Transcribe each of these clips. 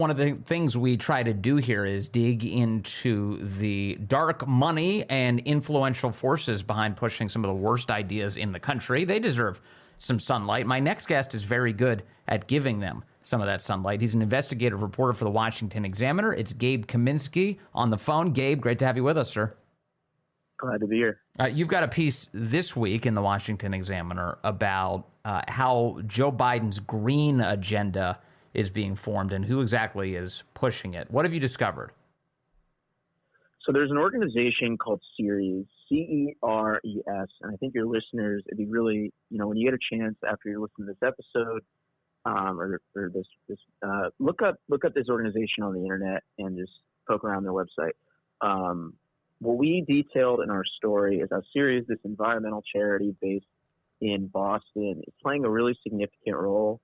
One of the things we try to do here is dig into the dark money and influential forces behind pushing some of the worst ideas in the country. They deserve some sunlight. My next guest is very good at giving them some of that sunlight. He's an investigative reporter for the Washington Examiner. It's Gabe Kaminsky on the phone. Gabe, great to have you with us, sir. Glad to be here. You've got a piece this week in the Washington Examiner about how Joe Biden's green agenda is being formed and who exactly is pushing it. What have you discovered? So there's an organization called Ceres, C-E-R-E-S, and I think your listeners, it'd be really, when you get a chance after you listen to this episode, look up this organization on the internet and just poke around their website. What we detailed in our story is how Ceres, this environmental charity based in Boston, is playing a really significant role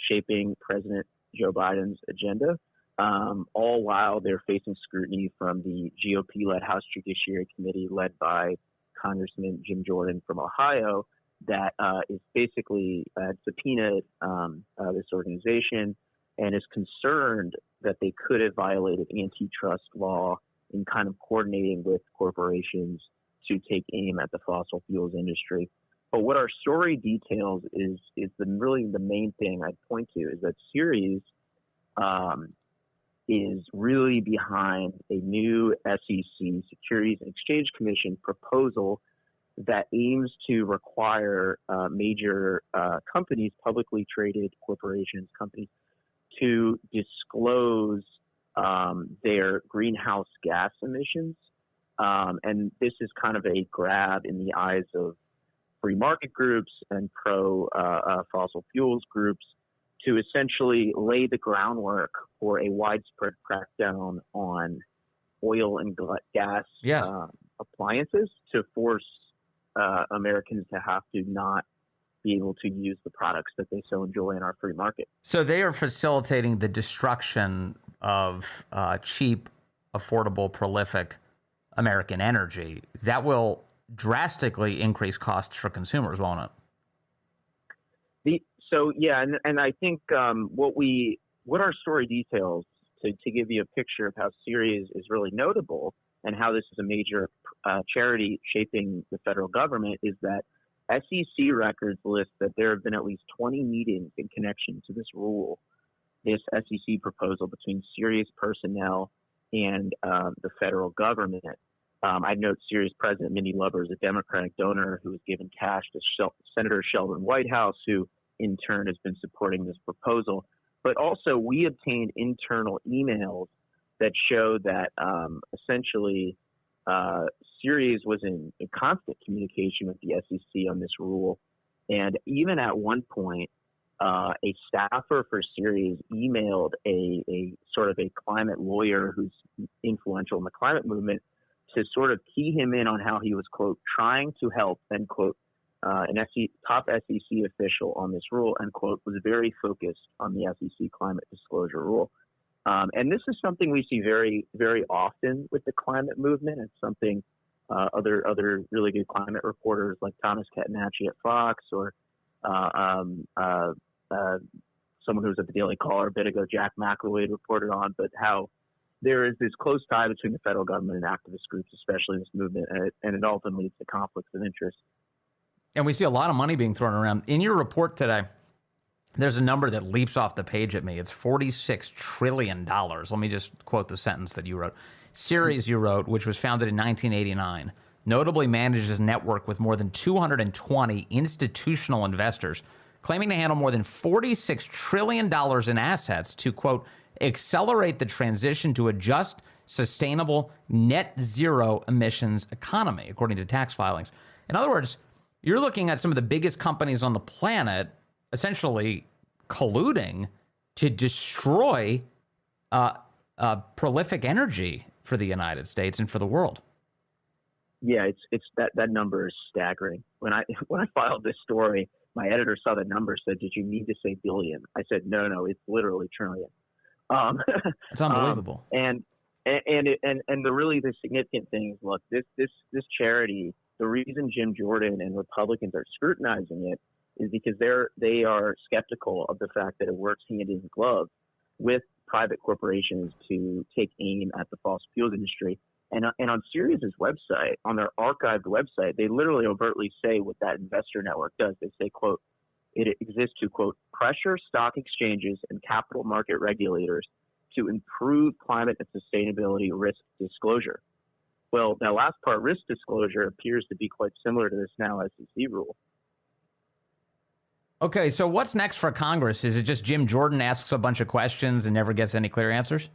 shaping President Joe Biden's agenda, all while they're facing scrutiny from the GOP-led House Judiciary Committee led by Congressman Jim Jordan from Ohio that is basically subpoenaed this organization and is concerned that they could have violated antitrust law in kind of coordinating with corporations to take aim at the fossil fuels industry. But what our story details is really the main thing I'd point to is that Ceres is really behind a new SEC, Securities and Exchange Commission proposal that aims to require major companies, publicly traded corporations, companies, to disclose their greenhouse gas emissions. And this is kind of a grab in the eyes of free market groups and pro-fossil fuels groups to essentially lay the groundwork for a widespread crackdown on oil and gas appliances to force Americans to have to not be able to use the products that they so enjoy in our free market. So they are facilitating the destruction of cheap, affordable, prolific American energy. That will drastically increase costs for consumers, won't it? And I think what our story details to give you a picture of how Ceres is really notable and how this is a major charity shaping the federal government is that SEC records list that there have been at least 20 meetings in connection to this rule, this SEC proposal between Ceres personnel and the federal government. I'd note Ceres President Mindy Lubber is a Democratic donor who was given cash to Senator Sheldon Whitehouse, who in turn has been supporting this proposal. But also we obtained internal emails that show that essentially Ceres was in constant communication with the SEC on this rule. And even at one point, a staffer for Ceres emailed a sort of a climate lawyer who's influential in the climate movement to sort of key him in on how he was, quote, trying to help, end quote, an top SEC official on this rule, end quote, was very focused on the SEC climate disclosure rule. And this is something we see very, very often with the climate movement. It's something other really good climate reporters like Thomas Catenacci at Fox or someone who was at the Daily Caller a bit ago, Jack McElroy, reported on, but how there is this close tie between the federal government and activist groups, especially in this movement, and it often leads to conflicts of interest. And we see a lot of money being thrown around. In your report today, there's a number that leaps off the page at me. It's $46 trillion. Let me just quote the sentence that you wrote. Ceres, you wrote, which was founded in 1989, notably manages a network with more than 220 institutional investors, claiming to handle more than $46 trillion in assets to, quote, accelerate the transition to a just, sustainable, net zero emissions economy, according to tax filings. In other words, you're looking at some of the biggest companies on the planet essentially colluding to destroy prolific energy for the United States and for the world. Yeah, it's that number is staggering. When I filed this story, my editor saw the number, said, "Did you mean to say billion?" I said, "No, it's literally trillion." It's unbelievable. And the significant thing is, look, this charity, the reason Jim Jordan and Republicans are scrutinizing it is because they are skeptical of the fact that it works hand in glove with private corporations to take aim at the fossil fuels industry. And on Sirius' website, on their archived website, they literally overtly say what that investor network does. They say, quote, it exists to, quote, pressure stock exchanges and capital market regulators to improve climate and sustainability risk disclosure. Well, that last part, risk disclosure, appears to be quite similar to this now SEC rule. Okay, so what's next for Congress? Is it just Jim Jordan asks a bunch of questions and never gets any clear answers?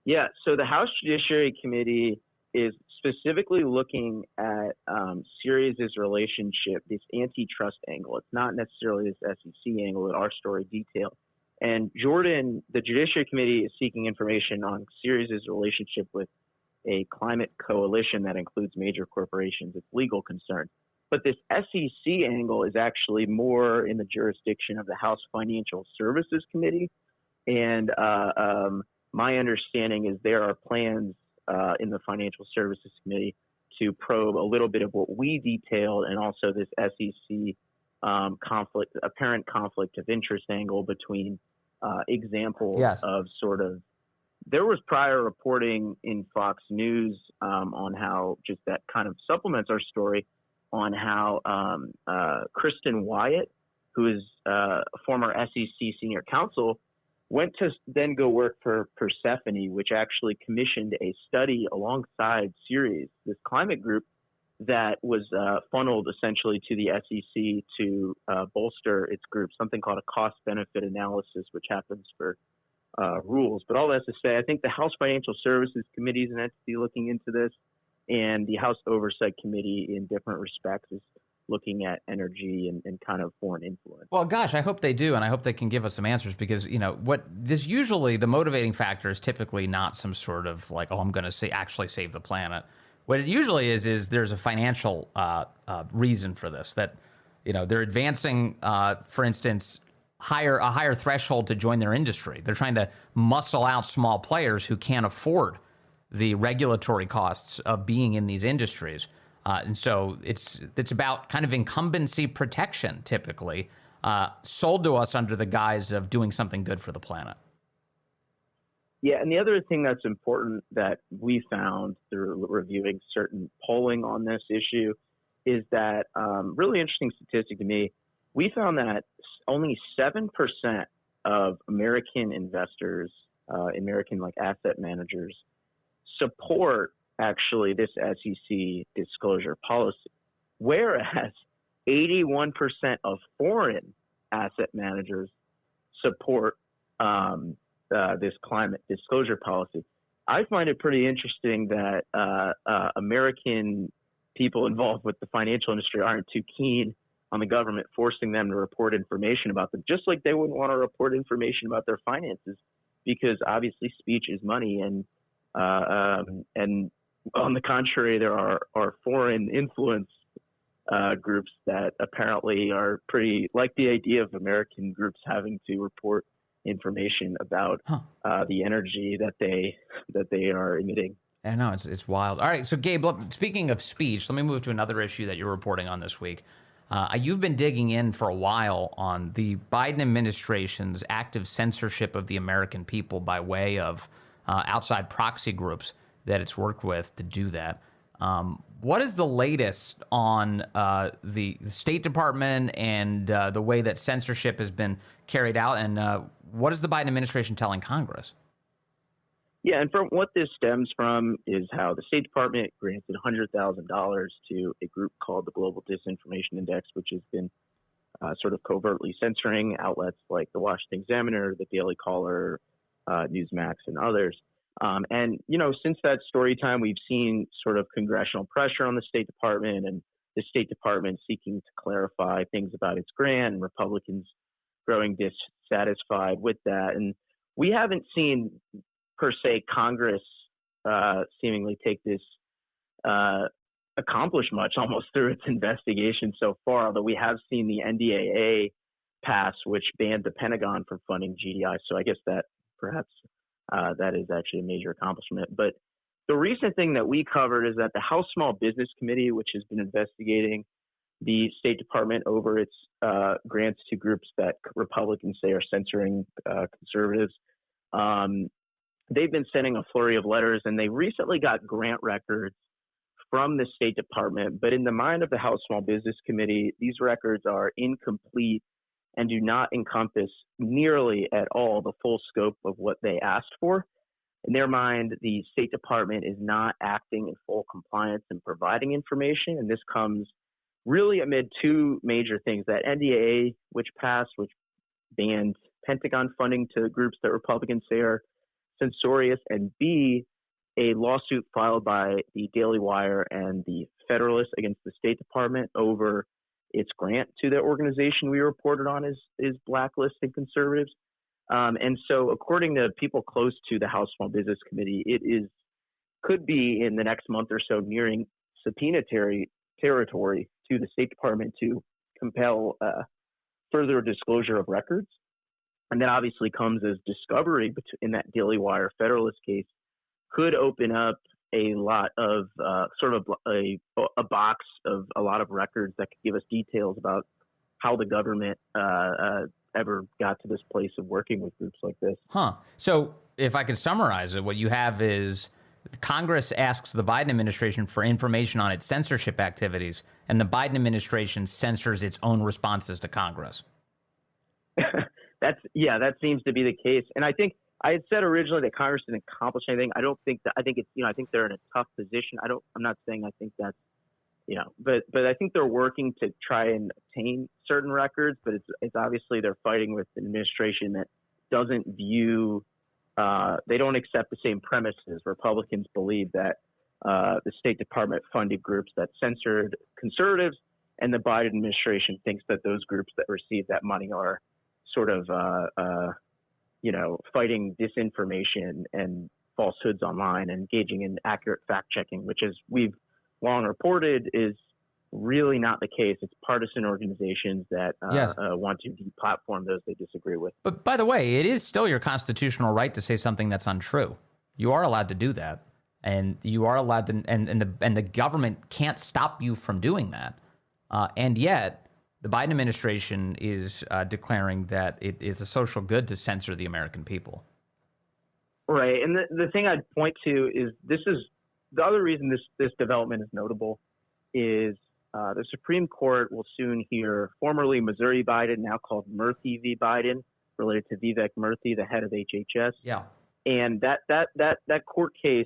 Yeah, so the House Judiciary Committee is specifically looking at Sirius's relationship, this antitrust angle. It's not necessarily this SEC angle that our story detailed. And Jordan, the Judiciary Committee, is seeking information on Sirius's relationship with a climate coalition that includes major corporations. It's legal concern. But this SEC angle is actually more in the jurisdiction of the House Financial Services Committee. And my understanding is there are plans in the Financial Services Committee to probe a little bit of what we detailed, and also this SEC apparent conflict of interest angle between examples of sort of, there was prior reporting in Fox News on how, just that kind of supplements our story, on how Kristen Wyatt, who is a former SEC senior counsel, went to then go work for Persephone, which actually commissioned a study alongside Sirius, this climate group that was funneled essentially to the SEC to bolster its group, something called a cost-benefit analysis, which happens for rules. But all that to say, I think the House Financial Services Committee is an entity looking into this, and the House Oversight Committee in different respects is looking at energy and kind of foreign influence. Well, gosh, I hope they do, and I hope they can give us some answers, because, you know, what this usually, the motivating factor is typically not some sort of like, oh, I'm going to actually save the planet. What it usually is there's a financial reason for this, that, you know, they're advancing, for instance, a higher threshold to join their industry. They're trying to muscle out small players who can't afford the regulatory costs of being in these industries. And so it's about kind of incumbency protection, typically, sold to us under the guise of doing something good for the planet. Yeah, and the other thing that's important that we found through reviewing certain polling on this issue is that really interesting statistic to me. We found that only 7% of American investors, American like asset managers, support actually this SEC disclosure policy, whereas 81% of foreign asset managers support this climate disclosure policy. I find it pretty interesting that American people involved with the financial industry aren't too keen on the government forcing them to report information about them, just like they wouldn't want to report information about their finances, because obviously speech is money, and on the contrary, there are foreign influence groups that apparently are pretty like the idea of American groups having to report information about the energy that they are emitting. I know, it's wild. All right, so Gabe, speaking of speech, let me move to another issue that you're reporting on this week. You've been digging in for a while on the Biden administration's active censorship of the American people by way of outside proxy groups that it's worked with to do that. What is the latest on the State Department and the way that censorship has been carried out, and what is the Biden administration telling Congress? Yeah, and from what this stems from is how the State Department granted $100,000 to a group called the Global Disinformation Index, which has been sort of covertly censoring outlets like the Washington Examiner, the Daily Caller, Newsmax, and others. And, you know, since that story time, we've seen sort of congressional pressure on the State Department, and the State Department seeking to clarify things about its grant, and Republicans growing dissatisfied with that. And we haven't seen, per se, Congress seemingly take this, accomplish much almost through its investigation so far, although we have seen the NDAA pass, which banned the Pentagon from funding GDI. So I guess that perhaps that is actually a major accomplishment. But the recent thing that we covered is that the House Small Business Committee, which has been investigating the State Department over its grants to groups that Republicans say are censoring conservatives. They've been sending a flurry of letters, and they recently got grant records from the State Department. But in the mind of the House Small Business Committee, these records are incomplete and do not encompass nearly at all the full scope of what they asked for. In their mind, the State Department is not acting in full compliance and providing information. And this comes really amid two major things: that NDAA, which passed, which banned Pentagon funding to groups that Republicans say are censorious, and B, a lawsuit filed by the Daily Wire and the Federalist against the State Department over its grant to the organization we reported on is blacklisting conservatives. And so, according to people close to the House Small Business Committee, could be in the next month or so nearing subpoena territory to the State Department to compel further disclosure of records. And that obviously comes as discovery in that Daily Wire Federalist case could open up a lot of sort of a box of a lot of records that could give us details about how the government ever got to this place of working with groups like this. So if I could summarize it, what you have is Congress asks the Biden administration for information on its censorship activities, and the Biden administration censors its own responses to Congress. That seems to be the case. And I think I had said originally that Congress didn't accomplish anything. I don't think that. I think it's, I think they're in a tough position. I'm not saying I think that's, but I think they're working to try and obtain certain records, but it's obviously they're fighting with an administration that doesn't view, they don't accept the same premises. Republicans believe that the State Department funded groups that censored conservatives, and the Biden administration thinks that those groups that receive that money are sort of, fighting disinformation and falsehoods online and engaging in accurate fact checking, which, as we've long reported, is really not the case. It's partisan organizations that want to deplatform those they disagree with. But by the way, it is still your constitutional right to say something that's untrue. You are allowed to do that, and you are allowed to, and the government can't stop you from doing that. And yet, the Biden administration is declaring that it is a social good to censor the American people. Right, and the thing I'd point to is the other reason this development is notable is the Supreme Court will soon hear formerly Missouri Biden, now called Murthy v. Biden, related to Vivek Murthy, the head of HHS. Yeah. And that court case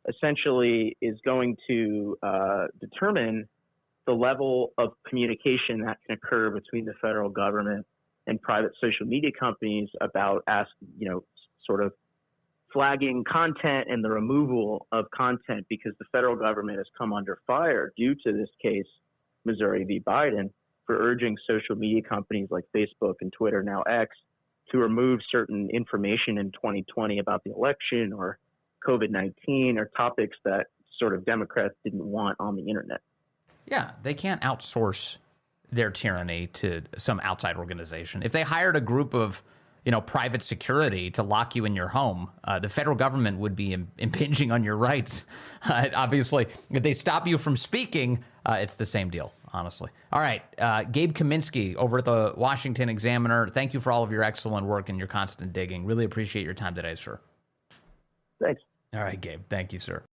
essentially is going to determine the level of communication that can occur between the federal government and private social media companies about sort of flagging content and the removal of content, because the federal government has come under fire due to this case, Missouri v. Biden, for urging social media companies like Facebook and Twitter, now X, to remove certain information in 2020 about the election or COVID-19 or topics that sort of Democrats didn't want on the internet. Yeah, they can't outsource their tyranny to some outside organization. If they hired a group of, private security to lock you in your home, the federal government would be impinging on your rights. Obviously, if they stop you from speaking, it's the same deal, honestly. All right, Gabe Kaminsky over at the Washington Examiner, thank you for all of your excellent work and your constant digging. Really appreciate your time today, sir. Thanks. All right, Gabe. Thank you, sir.